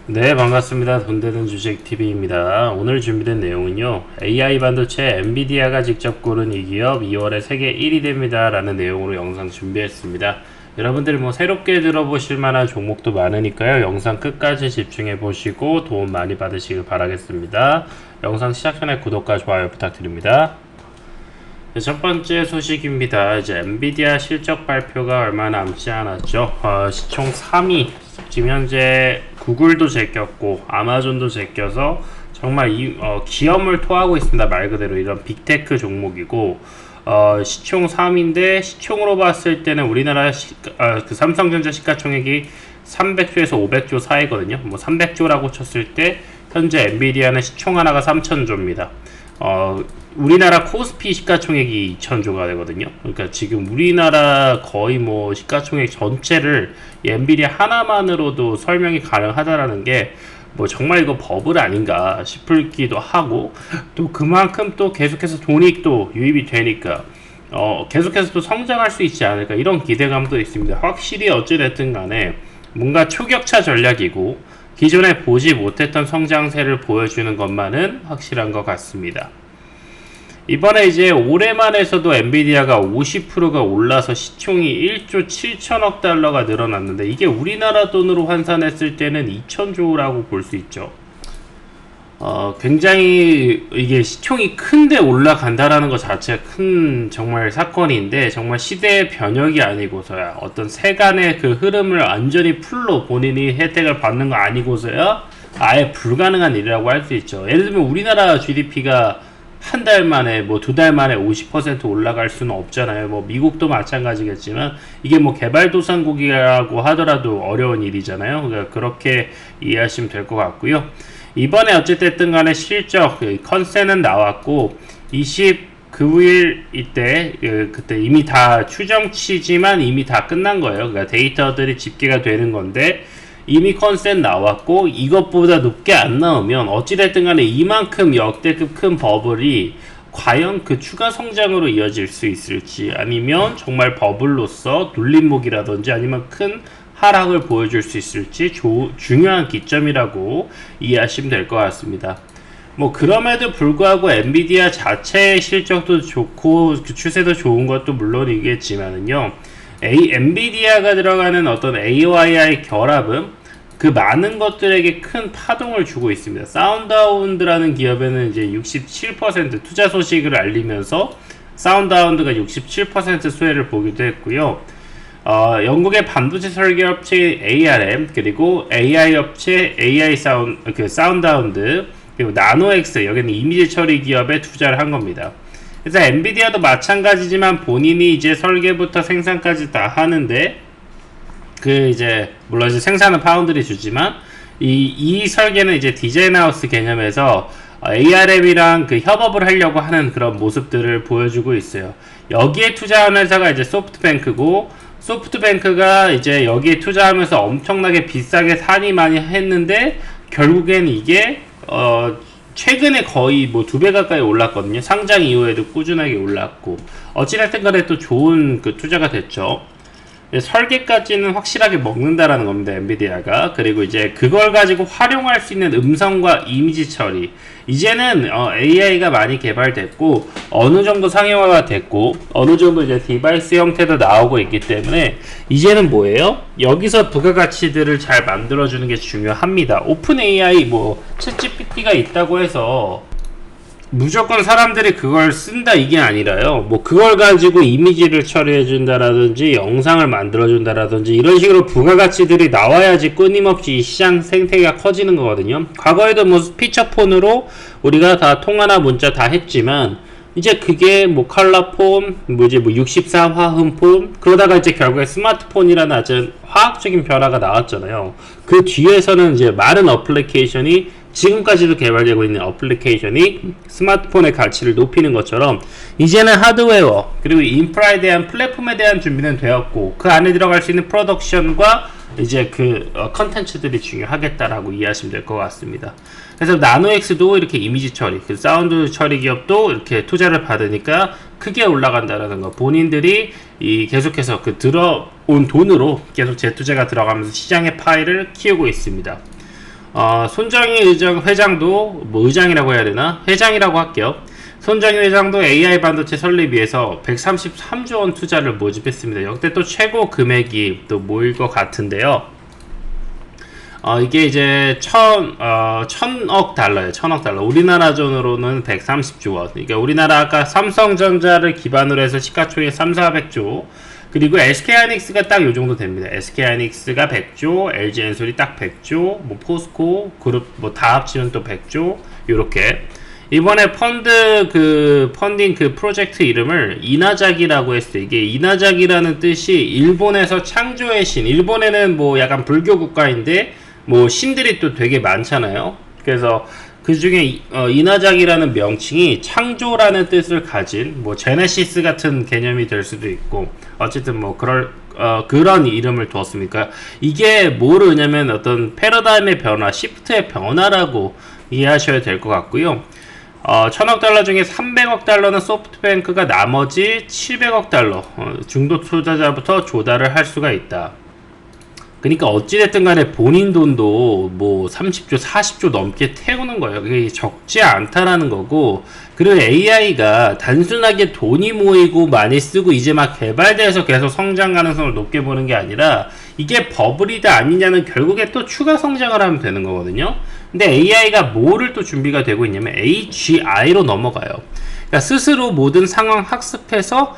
네, 반갑습니다. 돈 되는 주식TV입니다. 오늘 준비된 내용은요, AI 반도체 엔비디아가 직접 고른 이 기업 2월에 세계 1위 됩니다. 라는 내용으로 영상 준비했습니다. 여러분들 새롭게 들어보실 만한 종목도 많으니까요, 영상 끝까지 집중해 보시고 도움 많이 받으시길 바라겠습니다. 영상 시작 전에 구독과 좋아요 부탁드립니다. 네, 첫 번째 소식입니다. 이제 엔비디아 실적 발표가 얼마 남지 않았죠. 시총 3위. 지금 현재 구글도 제꼈고 아마존도 제껴서 정말 기염을 토하고 있습니다. 말 그대로 이런 빅테크 종목이고, 시총 3위인데 시총으로 봤을 때는 우리나라 그 삼성전자 시가총액이 300조에서 500조 사이거든요. 300조라고 쳤을 때 현재 엔비디아는 시총 하나가 3,000조입니다. 우리나라 코스피 시가총액이 2,000조가 되거든요. 그러니까 지금 우리나라 거의 시가총액 전체를 엔비디아 하나만으로도 설명이 가능하다라는 게 정말 이거 버블 아닌가 싶기도 하고, 또 그만큼 또 계속해서 돈이 또 유입이 되니까 계속해서 또 성장할 수 있지 않을까 이런 기대감도 있습니다. 확실히 어찌됐든 간에 뭔가 초격차 전략이고 기존에 보지 못했던 성장세를 보여주는 것만은 확실한 것 같습니다. 이번에 이제 올해만에서도 엔비디아가 50%가 올라서 시총이 1조 7천억 달러가 늘어났는데, 이게 우리나라 돈으로 환산했을 때는 2천조라고 볼 수 있죠. 굉장히 이게 시총이 큰데 올라간다라는 것 자체가 큰 정말 사건인데, 정말 시대의 변혁이 아니고서야, 어떤 세간의 그 흐름을 완전히 풀로 본인이 혜택을 받는 거 아니고서야 아예 불가능한 일이라고 할 수 있죠. 예를 들면 우리나라 GDP가 한 달 만에 두 달 만에 50% 올라갈 수는 없잖아요. 미국도 마찬가지겠지만 이게 개발도상국이라고 하더라도 어려운 일이잖아요. 그러니까 그렇게 이해하시면 될 것 같고요. 이번에 어쨌든 간에 실적 컨센은 나왔고 29일 이때 그때 이미 다 추정치지만 이미 다 끝난 거예요. 그러니까 데이터들이 집계가 되는 건데, 이미 컨센 나왔고 이것보다 높게 안 나오면 어찌됐든 간에 이만큼 역대급 큰 버블이 과연 그 추가 성장으로 이어질 수 있을지, 아니면 정말 버블로서 눌림목이라든지 아니면 큰 하락을 보여줄 수 있을지 중요한 기점이라고 이해하시면 될 것 같습니다. 그럼에도 불구하고 엔비디아 자체의 실적도 좋고 그 추세도 좋은 것도 물론이겠지만은요, 엔비디아가 들어가는 어떤 AOI의 결합은 그 많은 것들에게 큰 파동을 주고 있습니다. 사운드하운드라는 기업에는 이제 67% 투자 소식을 알리면서 사운드하운드가 67% 수혜를 보기도 했고요. 영국의 반도체 설계 업체 ARM, 그리고 AI 업체 사운드하운드, 그리고 나노엑스, 여기는 이미지 처리 기업에 투자를 한 겁니다. 그래서 엔비디아도 마찬가지지만 본인이 이제 설계부터 생산까지 다 하는데, 물론 이제 생산은 파운드리 주지만 이 설계는 이제 디자인 하우스 개념에서 ARM이랑 협업을 하려고 하는 그런 모습들을 보여주고 있어요. 여기에 투자한 회사가 이제 소프트뱅크고, 소프트뱅크가 이제 여기에 투자하면서 엄청나게 비싸게 사니 많이 했는데 결국엔 이게 최근에 거의 2배 가까이 올랐거든요. 상장 이후에도 꾸준하게 올랐고, 어찌됐든 간에 또 좋은 투자가 됐죠. 설계까지는 확실하게 먹는다라는 겁니다, 엔비디아가. 그리고 이제 그걸 가지고 활용할 수 있는 음성과 이미지 처리, 이제는 AI가 많이 개발됐고 어느 정도 상용화가 됐고 어느 정도 이제 디바이스 형태도 나오고 있기 때문에 이제는 여기서 부가가치들을 잘 만들어주는 게 중요합니다. 오픈 AI 챗GPT가 있다고 해서 무조건 사람들이 그걸 쓴다 이게 아니라요. 그걸 가지고 이미지를 처리해 준다라든지 영상을 만들어 준다라든지 이런 식으로 부가가치들이 나와야지 끊임없이 이 시장 생태계가 커지는 거거든요. 과거에도 피처폰으로 우리가 다 통화나 문자 다 했지만, 이제 그게 컬러폰, 64화음폰, 그러다가 이제 결국에 스마트폰이라는 아주 화학적인 변화가 나왔잖아요. 그 뒤에서는 이제 많은 어플리케이션이, 지금까지도 개발되고 있는 어플리케이션이 스마트폰의 가치를 높이는 것처럼 이제는 하드웨어 그리고 인프라에 대한 플랫폼에 대한 준비는 되었고, 그 안에 들어갈 수 있는 프로덕션과 이제 컨텐츠들이 중요하겠다라고 이해하시면 될 것 같습니다. 그래서 나노엑스도 이렇게 이미지 처리, 사운드 처리 기업도 이렇게 투자를 받으니까 크게 올라간다라는 거, 본인들이 계속해서 들어온 돈으로 계속 재투자가 들어가면서 시장의 파이를 키우고 있습니다. 손정희 회장도 뭐 의장이라고 해야 되나? 회장이라고 할게요. 손정희 회장도 AI 반도체 설립 위해서 133조 원 투자를 모집했습니다. 역대 또 최고 금액이 또 모일 것 같은데요. 이게 이제 천억 달러예요. 천억 달러. 우리나라 돈으로는 130조 원. 그러니까 우리나라 아까 삼성전자를 기반으로 해서 시가총액 400조. 그리고 SK하이닉스가 딱 요 정도 됩니다. SK하이닉스가 100조, LG엔솔이 딱 100조, 뭐 포스코 그룹 뭐 다 합치면 또 100조. 요렇게. 이번에 펀딩 프로젝트 이름을 이나자기라고 했어요. 이게 이나자기라는 뜻이 일본에서 창조의 신. 일본에는 뭐 약간 불교 국가인데 뭐 신들이 또 되게 많잖아요. 그래서 그 중에 이나자기라는 명칭이 창조라는 뜻을 가진 뭐 제네시스 같은 개념이 될 수도 있고 어쨌든 뭐 그런 이름을 두었습니까? 이게 뭐를 의냐면 어떤 패러다임의 변화, 시프트의 변화라고 이해하셔야 될 것 같고요. 1000억 달러 중에 300억 달러는 소프트뱅크가 나머지 700억 달러 중도 투자자부터 조달을 할 수가 있다. 그러니까 어찌됐든 간에 본인 돈도 뭐 30조, 40조 넘게 태우는 거예요. 그게 적지 않다라는 거고, 그리고 AI가 단순하게 돈이 모이고 많이 쓰고 이제 막 개발돼서 계속 성장 가능성을 높게 보는 게 아니라 이게 버블이다 아니냐는 결국에 또 추가 성장을 하면 되는 거거든요. 근데 AI가 뭐를 또 준비가 되고 있냐면 AGI로 넘어가요. 그러니까 스스로 모든 상황 학습해서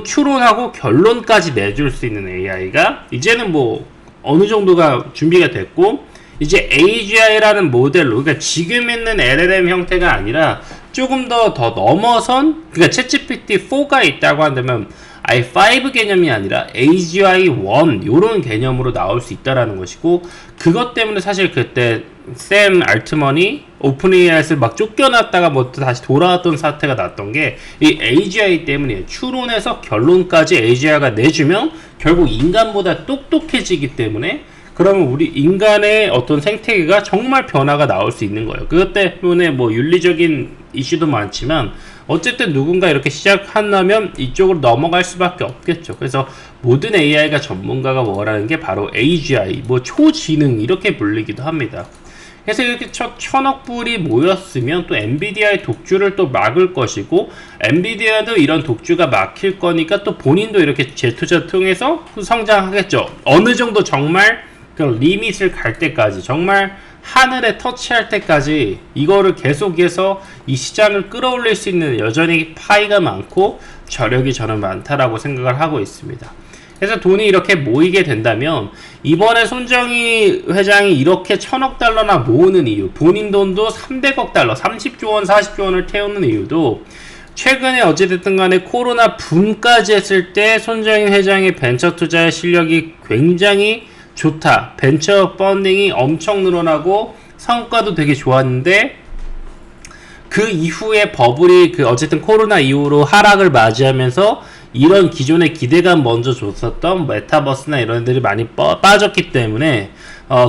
추론하고 결론까지 내줄 수 있는 AI가 이제는 뭐 어느 정도가 준비가 됐고, 이제 AGI라는 모델로, 그러니까 지금 있는 LLM 형태가 아니라 조금 더 넘어선, 그러니까 챗GPT4가 있다고 한다면 i5 개념이 아니라 AGI1 요런 개념으로 나올 수 있다라는 것이고, 그것 때문에 사실 그때 샘 알트먼이 오픈AI에서 막 쫓겨났다가 뭐 또 다시 돌아왔던 사태가 났던 게 이 AGI 때문이에요. 추론해서 결론까지 AGI가 내주면 결국 인간보다 똑똑해지기 때문에, 그러면 우리 인간의 어떤 생태계가 정말 변화가 나올 수 있는 거예요. 그것 때문에 뭐 윤리적인 이슈도 많지만 어쨌든 누군가 이렇게 시작한다면 이쪽으로 넘어갈 수밖에 없겠죠. 그래서 모든 AI가 전문가가 원하는 게 바로 AGI, 뭐 초지능 이렇게 불리기도 합니다. 그래서 이렇게 1000억 불이 모였으면 또 엔비디아의 독주를 또 막을 것이고, 엔비디아도 이런 독주가 막힐 거니까 또 본인도 이렇게 재투자 통해서 성장하겠죠. 어느 정도 정말 그 리밋을 갈 때까지, 정말 하늘에 터치할 때까지 이거를 계속해서 이 시장을 끌어올릴 수 있는 여전히 파이가 많고 저력이 저는 많다라고 생각을 하고 있습니다. 그래서 돈이 이렇게 모이게 된다면 이번에 손정희 회장이 이렇게 1000억 달러나 모으는 이유, 본인 돈도 300억 달러, 30조 원, 40조 원을 태우는 이유도 최근에 어찌됐든 간에 코로나 붐까지 했을 때 손정희 회장의 벤처 투자의 실력이 굉장히 좋다. 벤처 펀딩이 엄청 늘어나고 성과도 되게 좋았는데, 그 이후에 버블이 어쨌든 코로나 이후로 하락을 맞이하면서 이런 기존의 기대감 먼저 줬었던 메타버스나 이런 애들이 많이 빠졌기 때문에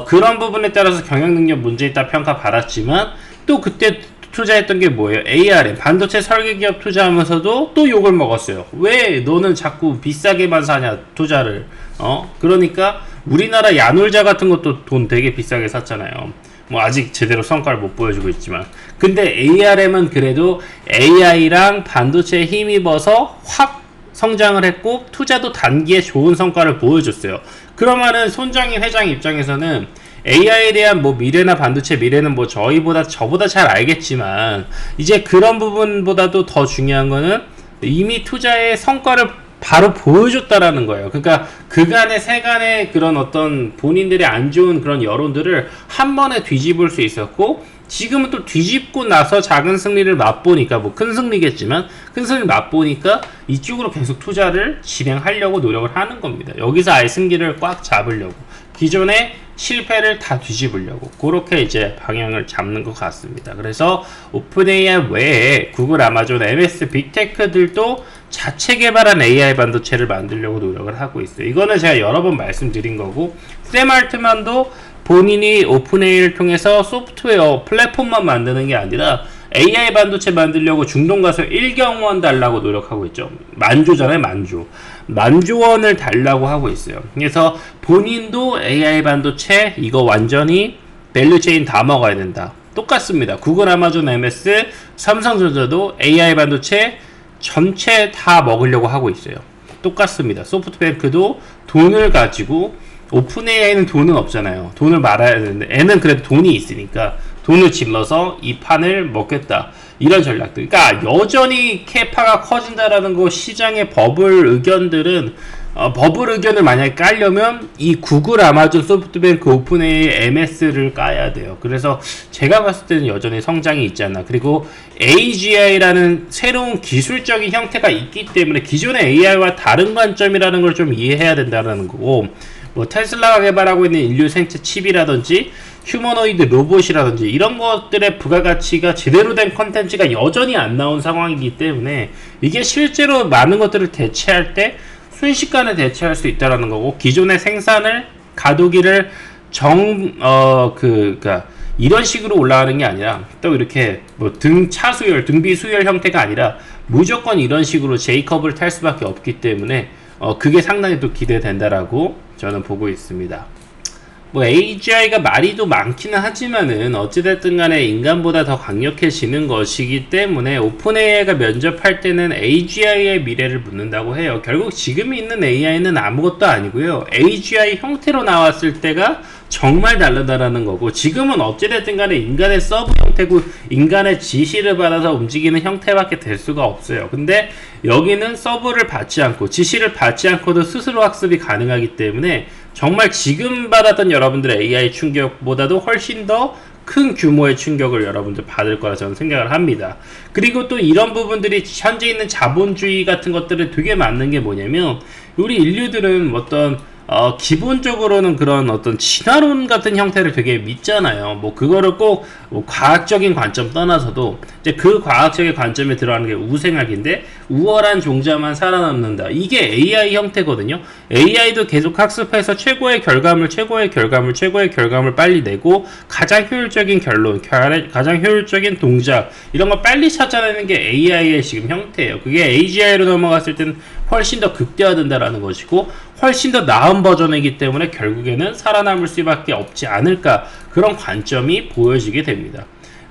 그런 부분에 따라서 경영 능력 문제 있다 평가 받았지만, 또 그때 투자했던 게 뭐예요? ARM 반도체 설계 기업 투자하면서도 또 욕을 먹었어요. 왜 너는 자꾸 비싸게만 사냐 투자를. 그러니까 우리나라 야놀자 같은 것도 돈 되게 비싸게 샀잖아요. 뭐 아직 제대로 성과를 못 보여주고 있지만, 근데 ARM은 그래도 AI랑 반도체에 힘입어서 확 성장을 했고 투자도 단기에 좋은 성과를 보여줬어요. 그러면은 손정희 회장 입장에서는 AI에 대한 뭐 미래나 반도체 미래는 뭐 저보다 잘 알겠지만, 이제 그런 부분보다도 더 중요한 거는 이미 투자의 성과를 바로 보여줬다라는 거예요. 그러니까 세간의 그런 어떤 본인들의 안 좋은 그런 여론들을 한 번에 뒤집을 수 있었고, 지금은 또 뒤집고 나서 작은 승리를 맛보니까, 뭐 큰 승리겠지만 큰 승리를 맛보니까 이쪽으로 계속 투자를 진행하려고 노력을 하는 겁니다. 여기서 아예 승기를 꽉 잡으려고, 기존의 실패를 다 뒤집으려고 그렇게 이제 방향을 잡는 것 같습니다. 그래서 오픈AI 외에 구글, 아마존, MS, 빅테크들도 자체 개발한 AI 반도체를 만들려고 노력을 하고 있어요. 이거는 제가 여러 번 말씀드린 거고, 샘 알트만도 본인이 오픈AI를 통해서 소프트웨어 플랫폼만 만드는 게 아니라 AI 반도체 만들려고 중동 가서 1경 원 달라고 노력하고 있죠. 만조잖아요, 만조원을 달라고 하고 있어요. 그래서 본인도 AI 반도체 이거 완전히 밸류 체인 다 먹어야 된다. 똑같습니다. 구글, 아마존, MS, 삼성전자도 AI 반도체 전체 다 먹으려고 하고 있어요. 똑같습니다. 소프트뱅크도 돈을 가지고, 오픈 AI는 돈은 없잖아요. 돈을 말아야 되는데 N은 그래도 돈이 있으니까 돈을 질러서 이 판을 먹겠다. 이런 전략들. 그러니까 여전히 캐파가 커진다라는 거, 시장의 버블 의견들은 버블 의견을 만약에 깔려면 이 구글, 아마존, 소프트뱅크, 오픈AI, MS를 까야 돼요. 그래서 제가 봤을 때는 여전히 성장이 있지 않나. 그리고 AGI라는 새로운 기술적인 형태가 있기 때문에 기존의 AI와 다른 관점이라는 걸 좀 이해해야 된다는 거고, 뭐 테슬라가 개발하고 있는 인류 생체 칩이라든지 휴머노이드 로봇이라든지 이런 것들의 부가가치가 제대로 된 컨텐츠가 여전히 안 나온 상황이기 때문에 이게 실제로 많은 것들을 대체할 때 순식간에 대체할 수 있다라는 거고, 기존의 생산을 가두기를 그러니까 이런 식으로 올라가는 게 아니라 또 이렇게 뭐 차수열, 등비 수열 형태가 아니라 무조건 이런 식으로 제이컵을 탈 수밖에 없기 때문에 그게 상당히 또 기대된다라고 저는 보고 있습니다. 뭐 AGI가 말이도 많기는 하지만은 어찌됐든 간에 인간보다 더 강력해지는 것이기 때문에 오픈AI가 면접할 때는 AGI의 미래를 묻는다고 해요. 결국 지금 있는 AI는 아무것도 아니고요. AGI 형태로 나왔을 때가 정말 다르다라는 거고, 지금은 어찌됐든 간에 인간의 서브 형태고 인간의 지시를 받아서 움직이는 형태밖에 될 수가 없어요. 근데 여기는 서브를 받지 않고 지시를 받지 않고도 스스로 학습이 가능하기 때문에 정말 지금 받았던 여러분들의 AI 충격보다도 훨씬 더 큰 규모의 충격을 여러분들 받을 거라 저는 생각을 합니다. 그리고 또 이런 부분들이 현재 있는 자본주의 같은 것들에 되게 맞는 게 뭐냐면, 우리 인류들은 어떤 기본적으로는 그런 어떤 진화론 같은 형태를 되게 믿잖아요. 뭐 그거를 꼭 뭐 과학적인 관점 떠나서도 이제 그 과학적인 관점에 들어가는 게 우생학인데, 우월한 종자만 살아남는다. 이게 AI 형태거든요. AI도 계속 학습해서 최고의 결과물 빨리 내고 가장 효율적인 결론, 가장 효율적인 동작, 이런 걸 빨리 찾아내는 게 AI의 지금 형태예요. 그게 AGI로 넘어갔을 때는 훨씬 더 극대화된다라는 것이고, 훨씬 더 나은 버전이기 때문에 결국에는 살아남을 수밖에 없지 않을까, 그런 관점이 보여지게 됩니다.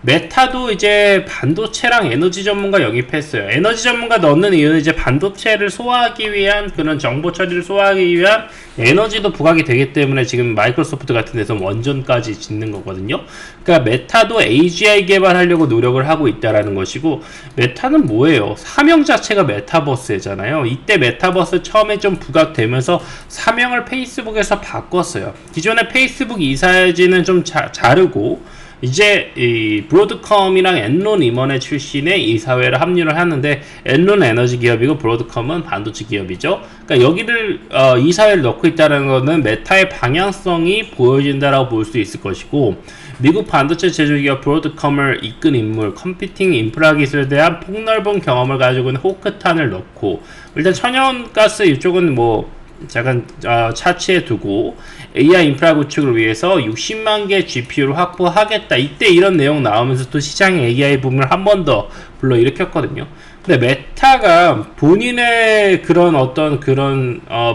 메타도 이제 반도체랑 에너지 전문가 영입했어요. 에너지 전문가 넣는 이유는 이제 반도체를 소화하기 위한, 그런 정보 처리를 소화하기 위한 에너지도 부각이 되기 때문에 지금 마이크로소프트 같은 데서 원전까지 짓는 거거든요. 그러니까 메타도 AGI 개발하려고 노력을 하고 있다라는 것이고, 메타는 뭐예요? 사명 자체가 메타버스잖아요. 이때 메타버스 처음에 좀 부각되면서 사명을 페이스북에서 바꿨어요. 기존의 페이스북 이사야지는 좀 자르고 이제 이 브로드컴이랑 엔론 임원회 출신의 이사회를 합류를 하는데, 엔론 에너지 기업이고 브로드컴은 반도체 기업이죠. 그러니까 여기를 이사회를 넣고 있다는 거는 메타의 방향성이 보여진다라고 볼 수 있을 것이고, 미국 반도체 제조기업 브로드컴을 이끈 인물, 컴퓨팅 인프라 기술에 대한 폭넓은 경험을 가지고 있는 호크탄을 넣고, 일단 천연가스 이쪽은 뭐 잠깐 차치해 두고 AI 인프라 구축을 위해서 60만 개 GPU를 확보하겠다. 이때 이런 내용 나오면서 또 시장의 AI 붐을 한 번 더 불러일으켰거든요. 근데 메타가 본인의 그런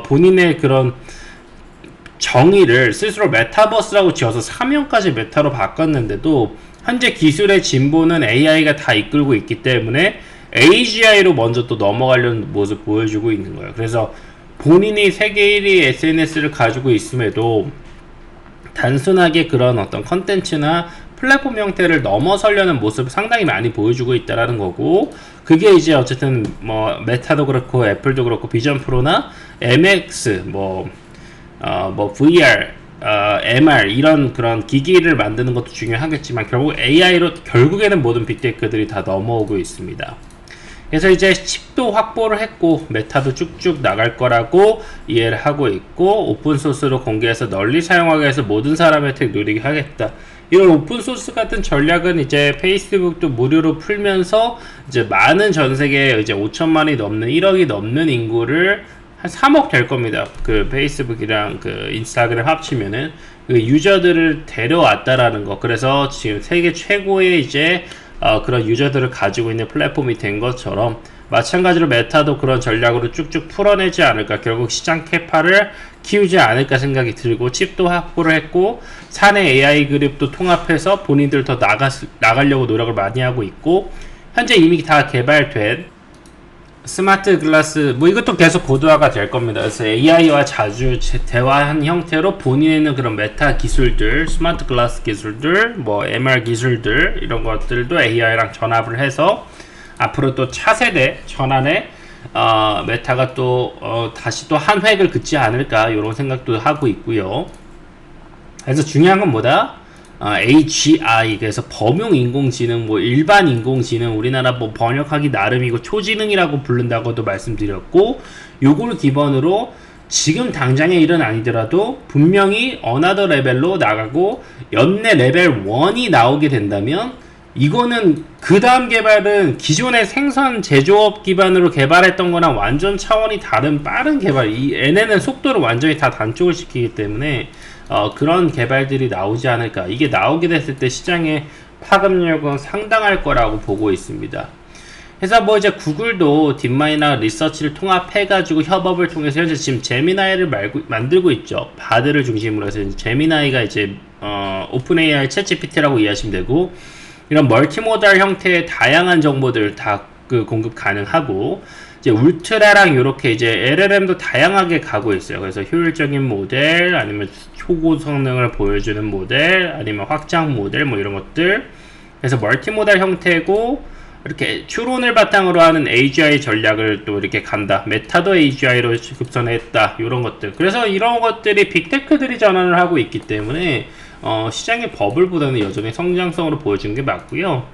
본인의 그런 정의를 스스로 메타버스라고 지어서 사명까지 메타로 바꿨는데도, 현재 기술의 진보는 AI가 다 이끌고 있기 때문에 AGI로 먼저 또 넘어가려는 모습 보여주고 있는 거예요. 그래서 본인이 세계 1위 SNS를 가지고 있음에도 단순하게 그런 어떤 컨텐츠나 플랫폼 형태를 넘어서려는 모습을 상당히 많이 보여주고 있다라는 거고, 그게 이제 어쨌든 뭐 메타도 그렇고 애플도 그렇고 비전 프로나 MX VR, MR 이런 그런 기기를 만드는 것도 중요하겠지만, 결국 AI로 결국에는 모든 빅테크들이 다 넘어오고 있습니다. 그래서 이제 칩도 확보를 했고 메타도 쭉쭉 나갈 거라고 이해를 하고 있고, 오픈소스로 공개해서 널리 사용하게 해서 모든 사람의 혜택 누리게 하겠다. 이런 오픈소스 같은 전략은 이제 페이스북도 무료로 풀면서 이제 많은 전세계 이제 5천만이 넘는 1억이 넘는 인구를 한 3억 될 겁니다. 그 페이스북이랑 그 인스타그램 합치면은 그 유저들을 데려왔다라는 거. 그래서 지금 세계 최고의 이제 그런 유저들을 가지고 있는 플랫폼이 된 것처럼 마찬가지로 메타도 그런 전략으로 쭉쭉 풀어내지 않을까, 결국 시장 캐파를 키우지 않을까 생각이 들고, 칩도 확보를 했고 사내 AI 그룹도 통합해서 본인들 더 나가려고 노력을 많이 하고 있고, 현재 이미 다 개발된 스마트 글라스, 뭐 이것도 계속 고도화가 될 겁니다. 그래서 AI와 자주 대화한 형태로 본인에 있는 그런 메타 기술들, 스마트 글라스 기술들, 뭐 MR 기술들, 이런 것들도 AI랑 전합을 해서 앞으로 또 차세대 전환에 메타가 또 다시 또 한 획을 긋지 않을까, 이런 생각도 하고 있고요. 그래서 중요한 건 뭐다? AGI, 그래서 범용 인공지능, 뭐 일반 인공지능, 우리나라 뭐 번역하기 나름이고 초지능이라고 부른다고도 말씀드렸고, 요걸 기반으로 지금 당장의 일은 아니더라도 분명히 어나더 레벨로 나가고 연내 레벨 1이 나오게 된다면, 이거는 그 다음 개발은 기존의 생산 제조업 기반으로 개발했던 거랑 완전 차원이 다른 빠른 개발, 얘네는 속도를 완전히 다 단축을 시키기 때문에 그런 개발들이 나오지 않을까. 이게 나오게 됐을 때 시장의 파급력은 상당할 거라고 보고 있습니다. 그래서 뭐 이제 구글도 딥마인이나 리서치를 통합해가지고 협업을 통해서 현재 지금 제미나이를 만들고 있죠. 바드를 중심으로 해서 제미나이가 이제 오픈 AI 챗 GPT라고 이해하시면 되고, 이런 멀티모달 형태의 다양한 정보들 다 공급 가능하고, 이제 울트라랑 이렇게 이제 LLM도 다양하게 가고 있어요. 그래서 효율적인 모델, 아니면 초고 성능을 보여주는 모델, 아니면 확장 모델, 뭐 이런 것들. 그래서 멀티모달 형태고, 이렇게 추론을 바탕으로 하는 AGI 전략을 또 이렇게 간다. 메타도 AGI로 급선했다. 이런 것들. 그래서 이런 것들이 빅테크들이 전환을 하고 있기 때문에 시장의 버블보다는 여전히 성장성으로 보여주는 게 맞고요.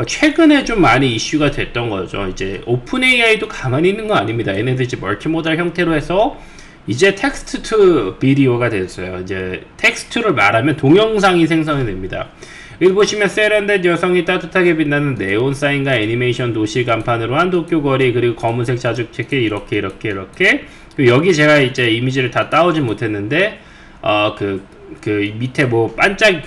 최근에 좀 많이 이슈가 됐던 거죠. 이제 오픈 AI도 가만히 있는 거 아닙니다. 얘네들 이제 멀티모달 형태로 해서 이제 텍스트 투 비디오가 됐어요. 이제 텍스트를 말하면 동영상이 생성이 됩니다. 여기 보시면 세련된 여성이 따뜻하게 빛나는 네온 사인과 애니메이션 도시 간판으로 한 도쿄 거리, 그리고 검은색 자죽 재킷, 이렇게 여기 제가 이제 이미지를 다 따오진 못했는데 그 밑에 뭐 반짝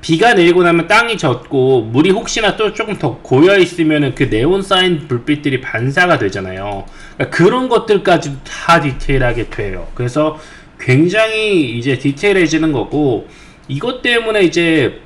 비가 내리고 나면 땅이 젖고 물이 혹시나 또 조금 더 고여 있으면은 그 네온 사인 불빛들이 반사가 되잖아요. 그러니까 그런 것들까지 다 디테일하게 돼요. 그래서 굉장히 이제 디테일해지는 거고, 이것 때문에 이제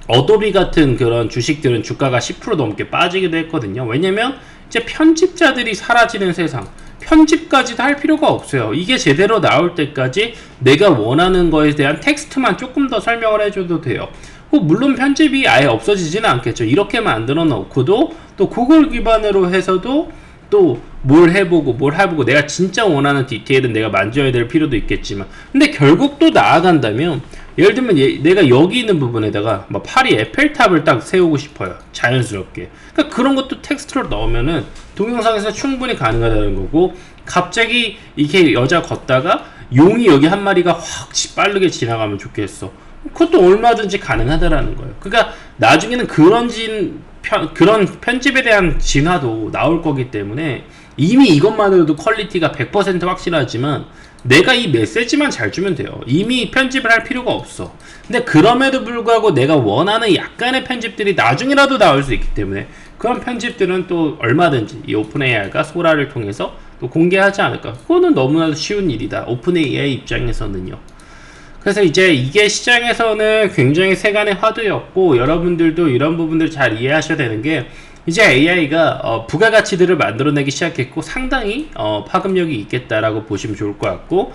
어도비 같은 그런 주식들은 주가가 10% 넘게 빠지기도 했거든요. 왜냐면 이제 편집자들이 사라지는 세상, 편집까지도 할 필요가 없어요. 이게 제대로 나올 때까지 내가 원하는 거에 대한 텍스트만 조금 더 설명을 해줘도 돼요. 물론 편집이 아예 없어지지는 않겠죠. 이렇게 만들어 놓고도 또 그걸 기반으로 해서도 또 뭘 해보고 내가 진짜 원하는 디테일은 내가 만져야 될 필요도 있겠지만, 근데 결국 또 나아간다면, 예를 들면 내가 여기 있는 부분에다가 뭐 파리 에펠탑을 딱 세우고 싶어요. 자연스럽게. 그러니까 그런 것도 텍스트로 넣으면은 동영상에서 충분히 가능하다는 거고, 갑자기 이렇게 여자 걷다가 용이 여기 한 마리가 확 빠르게 지나가면 좋겠어. 그것도 얼마든지 가능하다라는 거예요. 그러니까 나중에는 그런 편집에 대한 진화도 나올 거기 때문에, 이미 이것만으로도 퀄리티가 100% 확실하지만 내가 이 메시지만 잘 주면 돼요. 이미 편집을 할 필요가 없어. 근데 그럼에도 불구하고 내가 원하는 약간의 편집들이 나중이라도 나올 수 있기 때문에, 그런 편집들은 또 얼마든지 이 오픈 AI가 소라를 통해서 또 공개하지 않을까. 그거는 너무나도 쉬운 일이다, 오픈 AI 입장에서는요. 그래서 이제 이게 시장에서는 굉장히 세간의 화두였고, 여러분들도 이런 부분들 잘 이해하셔야 되는 게, 이제 AI가 부가가치들을 만들어내기 시작했고 상당히 파급력이 있겠다라고 보시면 좋을 것 같고,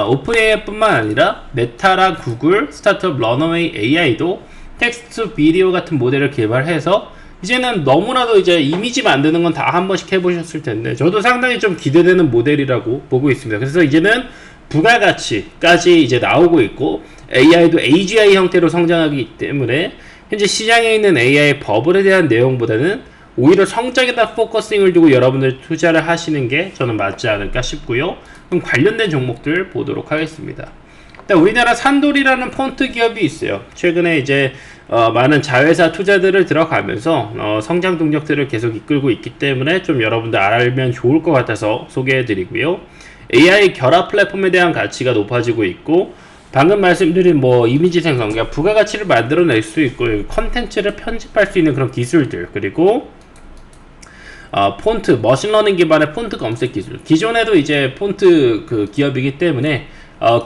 오픈 AI뿐만 아니라 메타랑 구글, 스타트업 러너웨이 AI도 텍스트 비디오 같은 모델을 개발해서 이제는 너무나도 이제 이미지 만드는 건 다 한 번씩 해보셨을 텐데, 저도 상당히 좀 기대되는 모델이라고 보고 있습니다. 그래서 이제는 부가가치까지 이제 나오고 있고, AI도 AGI 형태로 성장하기 때문에 현재 시장에 있는 AI 버블에 대한 내용보다는 오히려 성장에다 포커싱을 두고 여러분들 투자를 하시는 게 저는 맞지 않을까 싶고요. 그럼 관련된 종목들 보도록 하겠습니다. 일단 우리나라 산돌이라는 폰트 기업이 있어요. 최근에 이제 많은 자회사 투자들을 들어가면서 성장 동력들을 계속 이끌고 있기 때문에 좀 여러분들 알면 좋을 것 같아서 소개해드리고요. AI 결합 플랫폼에 대한 가치가 높아지고 있고, 방금 말씀드린 뭐 이미지 생성, 그러니까 부가가치를 만들어낼 수 있고 컨텐츠를 편집할 수 있는 그런 기술들, 그리고 폰트, 머신러닝 기반의 폰트 검색 기술. 기존에도 이제 폰트 그 기업이기 때문에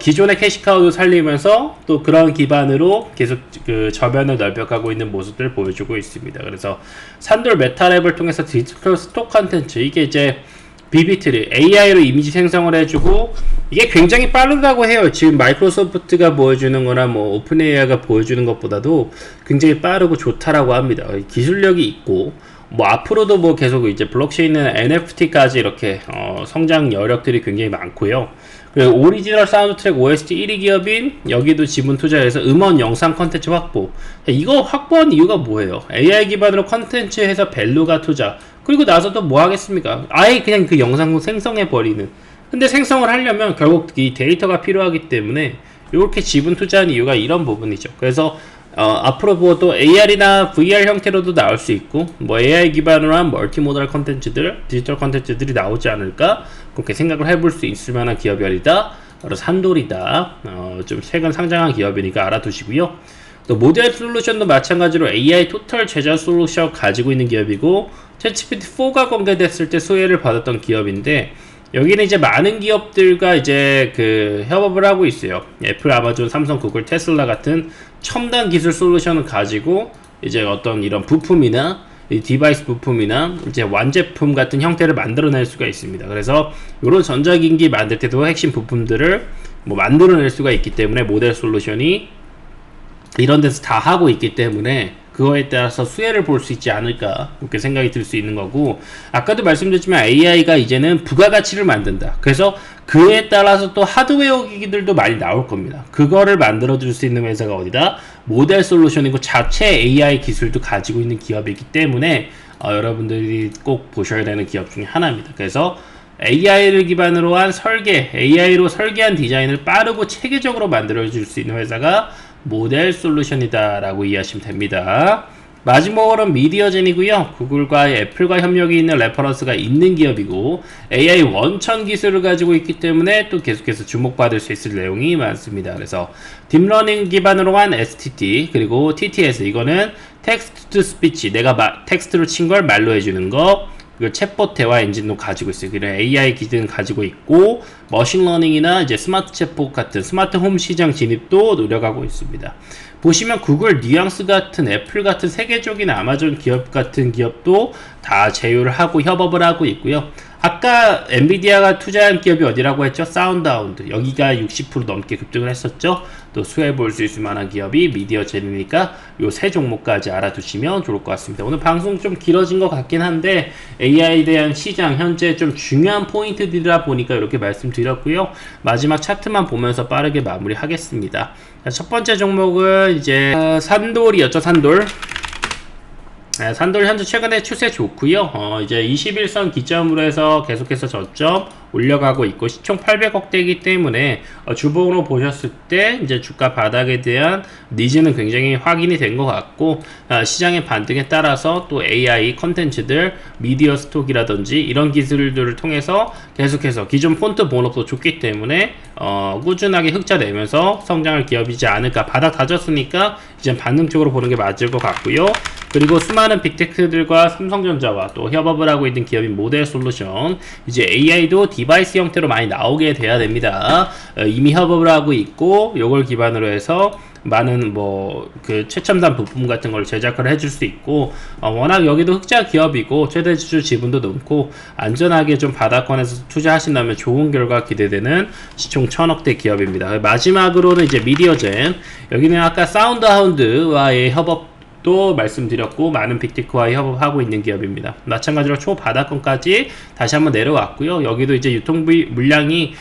기존의 캐시카우도 살리면서 또 그런 기반으로 계속 그 저변을 넓혀가고 있는 모습들을 보여주고 있습니다. 그래서 산돌 메타랩을 통해서 디지털 스톡 컨텐츠, 이게 이제 BB트리, AI로 이미지 생성을 해주고, 이게 굉장히 빠르다고 해요. 지금 마이크로소프트가 보여주는 거나 뭐 오픈 AI가 보여주는 것보다도 굉장히 빠르고 좋다라고 합니다. 기술력이 있고, 뭐 앞으로도 뭐 계속 이제 블록체인은 NFT까지 이렇게 성장 여력들이 굉장히 많고요. 그리고 오리지널 사운드 트랙 OST 1위 기업인 여기도 지분 투자해서 음원 영상 컨텐츠 확보. 이거 확보한 이유가 뭐예요? AI 기반으로 컨텐츠 해서 밸류가 투자. 그리고 나서도 뭐 하겠습니까? 아예 그냥 그 영상을 생성해 버리는. 근데 생성을 하려면 결국 이 데이터가 필요하기 때문에 이렇게 지분 투자한 이유가 이런 부분이죠. 그래서 앞으로 뭐 또 AR이나 VR 형태로도 나올 수 있고, 뭐 AI 기반으로 한 멀티모달 컨텐츠들, 디지털 컨텐츠들이 나오지 않을까, 그렇게 생각을 해볼 수 있을 만한 기업이다. 바로 산돌이다. 좀 최근 상장한 기업이니까 알아두시고요. 또 모델 솔루션도 마찬가지로 AI 토탈 제작 솔루션 가지고 있는 기업이고, 챗GPT4가 공개됐을 때 수혜를 받았던 기업인데, 여기는 이제 많은 기업들과 이제 그 협업을 하고 있어요. 애플, 아마존, 삼성, 구글, 테슬라 같은 첨단 기술 솔루션을 가지고 이제 어떤 이런 부품이나 이 디바이스 부품이나 이제 완제품 같은 형태를 만들어낼 수가 있습니다. 그래서 이런 전자기기 만들 때도 핵심 부품들을 뭐 만들어낼 수가 있기 때문에 모델 솔루션이 이런 데서 다 하고 있기 때문에 그거에 따라서 수혜를 볼 수 있지 않을까, 그렇게 생각이 들 수 있는 거고, 아까도 말씀드렸지만 AI가 이제는 부가가치를 만든다. 그래서 그에 따라서 또 하드웨어 기기들도 많이 나올 겁니다. 그거를 만들어줄 수 있는 회사가 어디다? 모델 솔루션이고 자체 AI 기술도 가지고 있는 기업이기 때문에 여러분들이 꼭 보셔야 되는 기업 중에 하나입니다. 그래서 AI를 기반으로 한 설계, AI로 설계한 디자인을 빠르고 체계적으로 만들어줄 수 있는 회사가 모델 솔루션이다 라고 이해하시면 됩니다. 마지막으로는 미디어젠이고요. 구글과 애플과 협력이 있는 레퍼런스가 있는 기업이고, AI 원천 기술을 가지고 있기 때문에 또 계속해서 주목받을 수 있을 내용이 많습니다. 그래서 딥러닝 기반으로 한 STT, 그리고 TTS, 이거는 텍스트 투 스피치, 내가 텍스트로 친 걸 말로 해주는 거, 그 챗봇 대화 엔진도 가지고 있어요. 그런 AI 기능 가지고 있고, 머신러닝이나 이제 스마트 챗봇 같은 스마트 홈 시장 진입도 노력하고 있습니다. 보시면 구글, 뉘앙스 같은 애플 같은 세계적인 아마존 기업 같은 기업도 다 제휴를 하고 협업을 하고 있고요. 아까 엔비디아가 투자한 기업이 어디라고 했죠? 사운드하운드. 여기가 60% 넘게 급등을 했었죠. 또 수혜 볼 수 있을 만한 기업이 미디어젠이니까 요 세 종목까지 알아두시면 좋을 것 같습니다. 오늘 방송 좀 길어진 것 같긴 한데 AI에 대한 시장 현재 좀 중요한 포인트들이라 보니까 이렇게 말씀드렸고요. 마지막 차트만 보면서 빠르게 마무리하겠습니다. 첫 번째 종목은 이제 산돌이었죠. 산돌. 산돌 현재 최근에 추세 좋고요. 이제 21선 기점으로 해서 계속해서 저점 올려가고 있고, 시총 800억대이기 때문에 주봉으로 보셨을 때 이제 주가 바닥에 대한 니즈는 굉장히 확인이 된 것 같고, 시장의 반등에 따라서 또 AI 컨텐츠들, 미디어 스톡이라든지 이런 기술들을 통해서 계속해서 기존 폰트 본업도 좋기 때문에 꾸준하게 흑자 내면서 성장할 기업이지 않을까. 바닥 다졌으니까 이제 반등적으로 보는 게 맞을 것 같고요. 그리고 수많은 빅테크들과 삼성전자와 또 협업을 하고 있는 기업인 모델 솔루션, 이제 AI도 디바이스 형태로 많이 나오게 돼야 됩니다. 이미 협업을 하고 있고, 요걸 기반으로 해서 많은 뭐 그 최첨단 부품 같은 걸 제작을 해줄 수 있고, 워낙 여기도 흑자 기업이고 최대 주주 지분도 높고 안전하게 좀 바닥권에서 투자하신다면 좋은 결과 기대되는 시총 1000억대 기업입니다. 마지막으로는 이제 미디어젠, 여기는 아까 사운드하운드와의 협업 또 말씀드렸고, 많은 빅테크와 협업하고 있는 기업입니다. 마찬가지로 초바닥권까지 다시 한번 내려왔고요. 여기도 이제 유통 물량이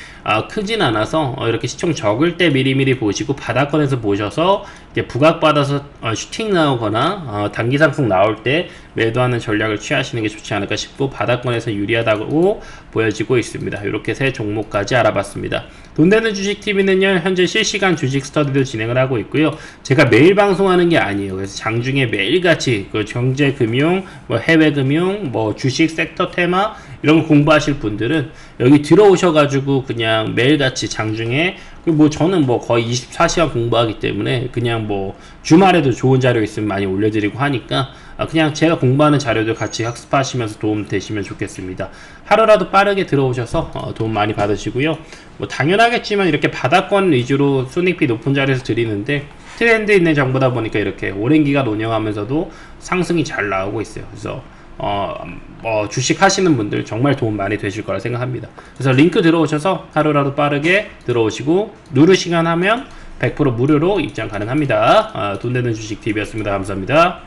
크진 않아서 이렇게 시총 적을 때 미리미리 보시고 바닥권에서 보셔서 이제 부각받아서 슈팅 나오거나 단기 상승 나올 때 매도하는 전략을 취하시는 게 좋지 않을까 싶고, 바닥권에서 유리하다고 보여지고 있습니다. 이렇게 세 종목까지 알아봤습니다. 돈되는 주식TV는요 현재 실시간 주식 스터디도 진행을 하고 있고요. 제가 매일 방송하는 게 아니에요. 그래서 장중에 매일같이 그 경제 금융, 뭐 해외 금융, 뭐 주식 섹터 테마 이런 거 공부하실 분들은 여기 들어오셔가지고 그냥 매일같이 장중에 뭐 저는 뭐 거의 24시간 공부하기 때문에 그냥 뭐 주말에도 좋은 자료 있으면 많이 올려드리고 하니까 그냥 제가 공부하는 자료들 같이 학습하시면서 도움 되시면 좋겠습니다. 하루라도 빠르게 들어오셔서 도움 많이 받으시고요. 뭐 당연하겠지만 이렇게 바닥권 위주로 손익비 높은 자리에서 드리는데 트렌드 있는 정보다 보니까 이렇게 오랜 기간 운영하면서도 상승이 잘 나오고 있어요. 그래서 주식 하시는 분들 정말 도움 많이 되실 거라 생각합니다. 그래서 링크 들어오셔서 하루라도 빠르게 들어오시고 누르시간 하면 100% 무료로 입장 가능합니다. 돈 되는 주식 TV였습니다. 감사합니다.